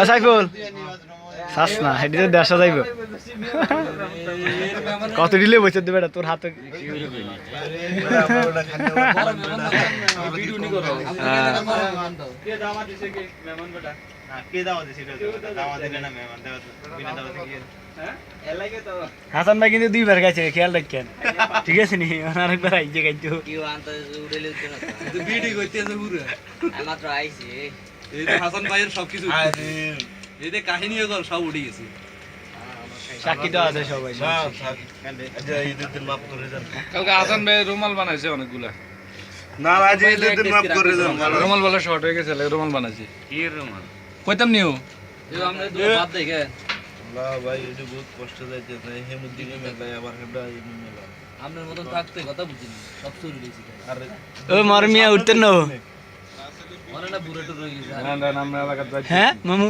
সাইফুল শ্বাস না হেঁটে দেড়শো যাইব কত দিলে বসে দেবে তোর হাতে হাসান ভাই কিন্তু দুইবার গেছে খেয়াল রাখেন ঠিক আছে নি আরেকবার আইছে গাইছো হাসান ভাইয়ের সবকিছু এই যে কাহিনী সব উঠে গেছে সাক্ষী তো আছে সবাই কালকে হাসান ভাই রুমাল বানাইছে অনেকগুলা না আজ ঈদের দিন মাফ করে দেন রুমাল বলা শর্ট হয়ে গেছে রুমাল বানাইছে কি রুমাল কইতাম নিও আমরা তো বাদ দেই কে না ভাই এটা বহুত কষ্ট যাইতে তাই হেমুদ্দিনে মেলায় আবার হেডা মেলা আপনার মতন থাকতে কথা বুঝিনি সব চুরি দিয়েছি আরে ও মারমিয়া উঠতেন না মনে না বুড়ো টুরো গেছে না না আমরা এলাকার যাই হ্যাঁ মামু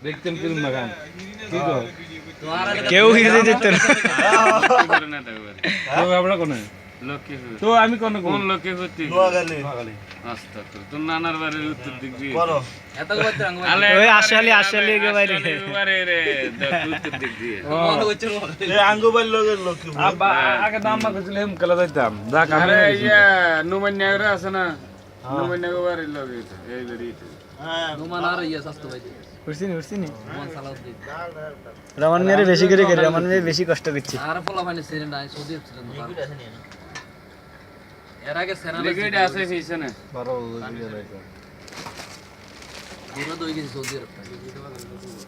দেখতেন কি মাগান কি গো কেউ হিজে দিত না তো আমরা কোন লক্ষ্মী তো আমি কোন কোন লক্ষ্মী হতি নোয়াখালী আস্তাগফির তোর নানার বাড়ির উত্তর দিক দিয়ে করো এত কথা আঙ্গ ওই আসলে কে বাইরে বাড়ি রে উত্তর দিক দিয়ে এই আঙ্গুবাল লোকের লক্ষ্মী আগে দাম মা কইছিল হেম কলা যাইতাম যা কামে ইয়া নুমান্যাগরে আছে না নুমান্যাগরে বাড়ির লগে এই বাড়ি হ্যাঁ নুমান আর ইয়া সস্ত ভাই উঠছিনি নুমান সালাউদ্দিন রমান মেরে বেশি করে রমান মেরে বেশি কষ্ট করছে আর পোলা মানে সেরে নাই সৌদি ছিলেন এর আগে সেনা লিকুইড আছে ফিসনে 12 পুরো দই গেছে সৌদি আরব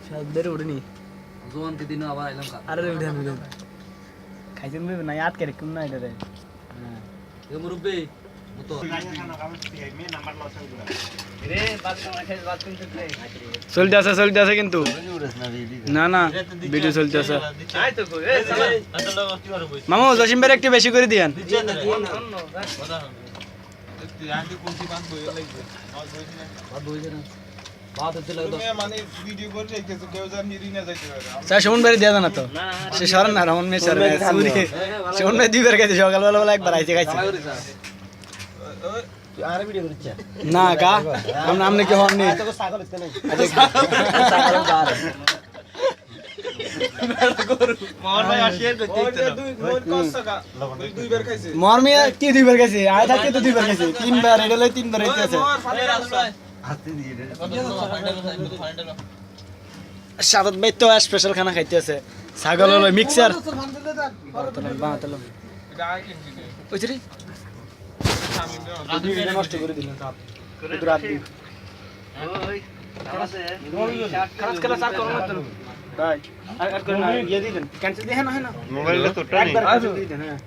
সাদের উড়নি জোয়ান কে দিন আবার আইলাম আরে উড়েন খাইছেন ভাই না याद করে কোন না এটা রে এ মুরব্বি মতো চলতে আছে কিন্তু না না ভিডিও চলতে আছে মামু জসিম ভাই একটু বেশি করে দিয়েন সুমন ভাই দেয়া না তো সে সরেন না রমন মেয়ে সরেন সুমন ভাই দুইবার খাইছে সকালবেলা একবার আইছে খাইছে না কা আমরা আমনে কি হন নি মরমিয়া কি দুইবার খাইছে আয় থাকে তো দুইবার খাইছে তিনবার এটা লই তিনবার হইছে সাদত ভাই তো স্পেশাল খানা খাইতে আছে ছাগল হলো মিক্সার ওইছরি নষ্ট করে দিলেন রাত দিন খারাপ সার করো না তো ভাই আর করে না দিয়ে দিলেন ক্যান্সেল দিয়ে না হয় না মোবাইলটা তো একবার দিয়ে দেন হ্যাঁ